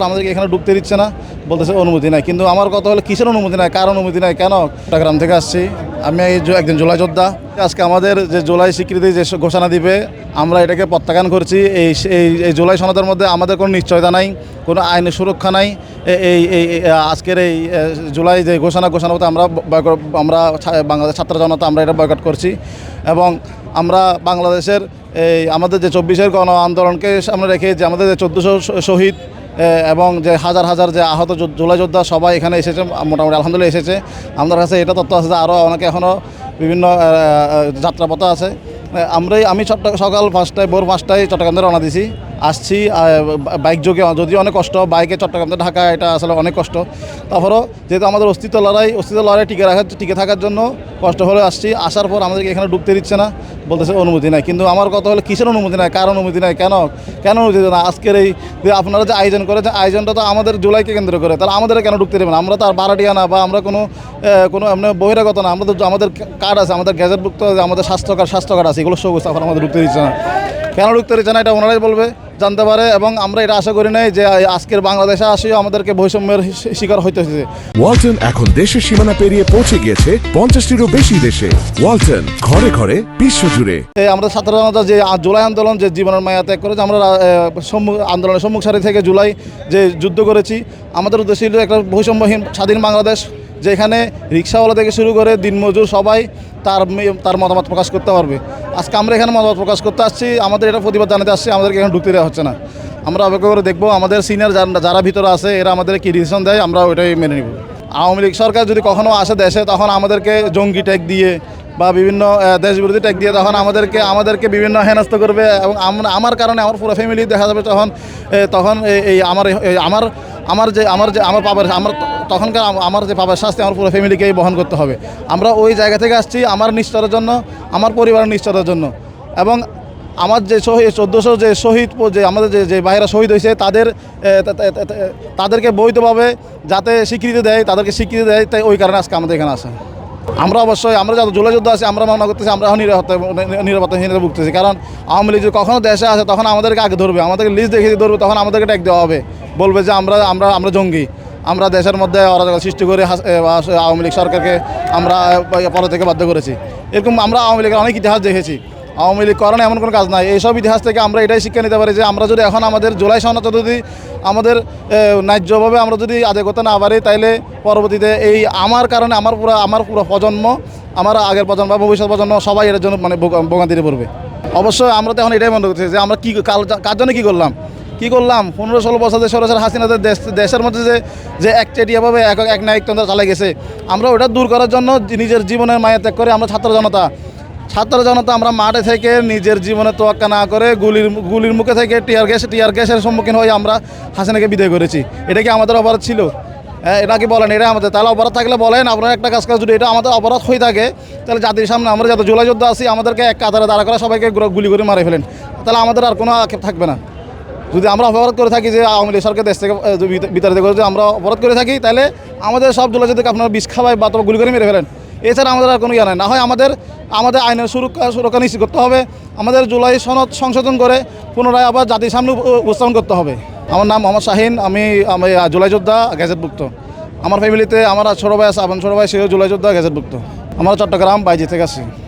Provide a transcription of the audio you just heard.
আমাদেরকে এখানে ঢুকতে দিচ্ছে না, বলতেছে অনুমতি নাই। কিন্তু আমার কথা হলো কিসের অনুমতি নাই, কার অনুমতি নাই, কেন? চট্টগ্রাম থেকে আসছি, আমি একজন জুলাই যোদ্ধা। আজকে আমাদের যে জুলাই স্বীকৃতি যে ঘোষণা দিবে, আমরা এটাকে প্রত্যাখ্যান করছি। এই জুলাই সনদের মধ্যে আমাদের কোনো নিশ্চয়তা নাই, কোনো আইনের সুরক্ষা নাই। আজকের এই জুলাই যে ঘোষণা মতো আমরা বাংলাদেশ ছাত্র জনতা আমরা এটা বয়কট করছি। এবং আমরা বাংলাদেশের আমাদের যে 24-এর গণ আন্দোলনকে সামনে রেখে যে আমাদের যে 1400 শহীদ এবং যে হাজার হাজার যে আহত জুলাই যোদ্ধা সবাই এখানে এসেছে, মোটামুটি আলহামদুলিল্লাহ এসেছে। আমাদের কাছে এটা তথ্য আছে যে আরও অনেকে এখনও বিভিন্ন যাত্রাপথ আছে। আমি সকাল 5টায় ভোর 5টায় চট্টগ্রাম থেকে রওনা দিছি, আসছি বাইক যোগে, যদিও অনেক কষ্ট, বাইকে চট্টগ্রাম থেকে ঢাকা এটা আসলে অনেক কষ্ট। তারপরও যেহেতু আমাদের অস্তিত্ব লড়াই টিকে থাকার জন্য কষ্ট হলে আসছি। আসার পর আমাদেরকে এখানে ঢুকতে দিচ্ছে না, বলতেছে অনুমতি নাই। কিন্তু আমার কথা হলো কিসের অনুমতি নাই, কার অনুমতি নাই, কেন অনুমতি না? আজকের এই যে আপনারা যে আয়োজন করেছেন, আয়োজনটা তো আমাদের জুলাইকে কেন্দ্র করে, তাহলে আমাদের কেন ঢুকতে দেবেন? আমরা তো আর ভাড়াটিয়া না, বা আমরা কোনো এমনি বহিরাগত না। আমাদের কার্ড আছে, আমাদের গ্যাজেটভুক্ত আমাদের স্বাস্থ্য কার্ড আছে, এগুলো সব এখন আমাদের ঢুকতে দিচ্ছে না। কেন ঢুকতে দিচ্ছে না এটা ওনারাই বলবে, জানতে পারে। এবং আমরা এটা আশা করি নাই যে আজকের বাংলাদেশে আসেও আমাদেরকে বৈষম্যের শিকার হইতে হচ্ছে। ওয়ালটন এখন দেশের সীমানা পেরিয়ে পৌঁছে গিয়েছে 50টিরও বেশি দেশে। ওয়ালটন, ঘরে ঘরে বিশ্বজুড়ে। আমরা ছাত্র জনতা যে জুলাই আন্দোলন যে জীবনের মায়া ত্যাগ করেছে, আমরা আন্দোলনের সম্মুখ সারি থেকে জুলাই যে যুদ্ধ করেছি, আমাদের উদ্দেশ্য ছিল একটা বৈষম্যহীন স্বাধীন বাংলাদেশ, যেখানে রিক্সাওয়ালা থেকে শুরু করে দিনমজুর সবাই তার মতামত প্রকাশ করতে পারবে। আজকে আমরা এখানে মতামত প্রকাশ করতে আসছি, আমাদের এটা প্রতিবাদ জানাতে আসছি, আমাদেরকে এখানে ঢুকতে দেওয়া হচ্ছে না। আমরা অপেক্ষা করে দেখবো আমাদের সিনিয়র যারা ভিতরে আছে এরা আমাদের কি ডিসিশন দেয়, আমরা ওইটাই মেনে নিব। আওয়ামী লীগ সরকার যদি কখনও আসে দেশে, তখন আমাদেরকে জঙ্গি ট্যাগ দিয়ে বা বিভিন্ন দেশবিরোধী ট্যাগ দিয়ে তখন আমাদেরকে বিভিন্ন হেনস্থ করবে। এবং আমার কারণে আমার পুরো ফ্যামিলি দেখা যাবে তখন তখনকার আমার যে পাপের শাস্তি আমার পুরো ফ্যামিলিকেই বহন করতে হবে। আমরা ওই জায়গা থেকে আসছি আমার নিশ্চয়তার জন্য, আমার পরিবারের নিশ্চয়তার জন্য। এবং আমার যে 1400 যে শহীদ, যে আমাদের যে ভাইরা শহীদ হয়েছে, তাদেরকে বৈধভাবে যাতে স্বীকৃতি দেয়, তাদেরকে স্বীকৃতি দেয়, তাই ওই কারণে আজকে আমাদের এখানে আসা। আমরা যারা জুলাই যোদ্ধা আছি, আমরা মনে করতেছি আমরা নিরাপত্তাহীনতা ভুগতেছি। কারণ আওয়ামী লীগ যদি কখনও দেশে আসে, তখন আমাদেরকে আগে ধরবে, আমাদেরকে লিস্ট দেখে ধরবে, তখন আমাদেরকে ট্যাগ দেওয়া হবে, বলবে যে আমরা জঙ্গি, আমরা দেশের মধ্যে অরাজকতা সৃষ্টি করে আওয়ামী লীগ সরকারকে আমরা পরে থেকে বাধ্য করেছি। এরকম আমরা আওয়ামী লীগের অনেক ইতিহাস দেখেছি। আওয়ামী লীগ করেন এমন কোনো কাজ নাই। এইসব ইতিহাস থেকে আমরা এটাই শিক্ষা নিতে পারি যে আমরা যদি এখন আমাদের জুলাই সনদ যদি আমাদের ন্যায্যভাবে আমরা যদি আদায় করতে না পারি, তাইলে পরবর্তীতে আমার কারণে আমার পুরো প্রজন্ম, আমার আগের প্রজন্ম বা ভবিষ্যৎ প্রজন্ম সবাই এর জন্য ভোগান্তিতে পড়বে। অবশ্যই আমরা তো এখন এটাই মনে করছি যে আমরা কার জন্য কী করলাম 15-16 বছর যে সরাসরি হাসিনাদের দেশের মধ্যে যে একচেটিয়াভাবে এক নায়কতন্ত্র চালিয়ে গেছে, আমরা ওটা দূর করার জন্য নিজের জীবনের মায়া ত্যাগ করে আমরা ছাত্র জনতা আমরা মাঠে থেকে নিজের জীবনে তোয়াক্কা না করে গুলির মুখে থেকে টিয়ার গ্যাসের সম্মুখীন হয়ে আমরা হাসিনাকে বিদায় করেছি। এটা কি আমাদের অপরাধ ছিল? এটা কি বলেন? এটা আমাদের তাহলে অপরাধ থাকলে বলেন। আপনারা একটা কাজ যদি এটা আমাদের অপরাধ হয়ে থাকে, তাহলে জাতির সামনে আমরা যত জুলাই যোদ্ধা আছি আমাদেরকে এক কাতারে দাঁড়া করে সবাইকে গুলি করে মারে ফেলেন, তাহলে আমাদের আর কোনো আক্ষেপ থাকবে না। যদি আমরা অপরাধ করে থাকি যে আওয়ামী লীগ সরকার দেশ থেকে বিতাড়িত করে, যদি আমরা অপরাধ করে থাকি, তাহলে আমাদের সব জুলাই যোদ্ধাকে আপনারা বিষ খাওয়াই বা গুলি করে মেরে ফেলেন। এছাড়া আমাদের আর কোনো ইয়ে নাই। না হয় আমাদের আইনের সুরক্ষা নিশ্চিত করতে হবে, আমাদের জুলাই সনদ সংশোধন করে পুনরায় আবার জাতির সামনে উপস্থাপন করতে হবে। আমার নাম মোহাম্মদ শাহিন, আমি জুলাই যোদ্ধা গ্যাজেটভুক্ত। আমার ফ্যামিলিতে আমার ছোটো ভাই আছে, ছোটো ভাই সেও জুলাই যোদ্ধা গ্যাজেটভুক্ত। আমরা চট্টগ্রাম বাইজি থেকে আসি।